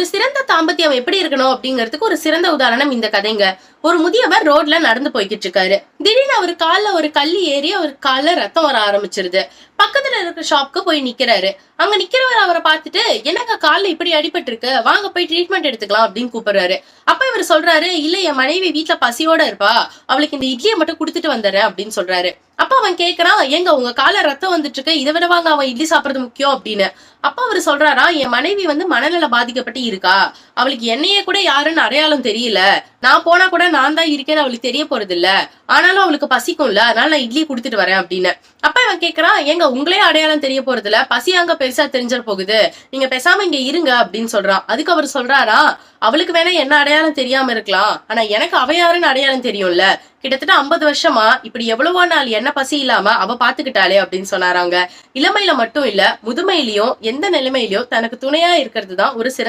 ஒரு சிறந்த தாம்பத்தியம் எப்படி இருக்கணும் அப்படிங்கிறதுக்கு ஒரு சிறந்த உதாரணம் இந்த கதைங்க. ஒரு முதியவர் ரோட்ல நடந்து போய்கிட்டு இருக்காரு. திடீர்னு அவர் கால்ல ஒரு கல்லி ஏறி அவர் கால்ல ரத்தம் வர ஆரம்பிச்சிருது. பக்கத்துல இருக்கிற ஷாப்க்கு போய் நிக்கிறாரு. அங்க நிக்கிறவர் அவரை பார்த்துட்டு, என்னங்க கால்ல இப்படி அடிபட்டு இருக்கு, வாங்க போய் ட்ரீட்மெண்ட் எடுத்துக்கலாம் அப்படின்னு கூப்பிடுறாரு. அப்ப இவர் சொல்றாரு, இல்ல என் மனைவி வீட்டுல பசியோட இருப்பா, அவளுக்கு இந்த இட்லியை மட்டும் குடுத்துட்டு வந்துடுறேன் அப்படின்னு சொல்றாரு. அப்ப அவன் கேக்குறான், எங்க உங்க கால ரத்தம் வந்துட்டு இருக்கு, இதை விட வாங்க அவன் இட்லி சாப்பிடுறது முக்கியம் அப்படின்னு. அப்ப அவரு சொல்றாரா, என் மனைவி மனநல பாதிக்கப்பட்டு இருக்கா, அவளுக்கு என்னையே கூட யாருன்னு அடையாளம் தெரியல, நான் போனா கூட நான் தான் இருக்கேன்னு அவளுக்கு தெரிய போறது இல்ல, ஆனாலும் அவளுக்கு பசிக்கும்ல, அதனால நான் இட்லி குடுத்துட்டு வரேன் அப்படின்னு. அப்ப அவன் கேக்குறான், எங்க உங்களே அடையாளம் தெரிய போறது இல்ல, பசி அங்க பெருசா தெரிஞ்சிட போகுது, நீங்க பேசாம இங்க இருங்க அப்படின்னு சொல்றான். அதுக்கு அவர் சொல்றாரா, அவளுக்கு வேணா என்ன அடையாளம் தெரியாம இருக்கலாம், ஆனா எனக்கு அவ யாருன்னு அடையாளம் தெரியும்ல, கிட்டத்தட்ட 50 வருஷமா இப்படி எவ்வளவோ நாள் என்ன பசி இல்லாம அவ பாத்துக்கிட்டாளே அப்படின்னு சொன்னாராங்க. இளமையில மட்டும் இல்ல, முதுமையிலயும் எந்த நிலைமையிலயும் தனக்கு துணையா இருக்கிறது தான் ஒரு சிறந்த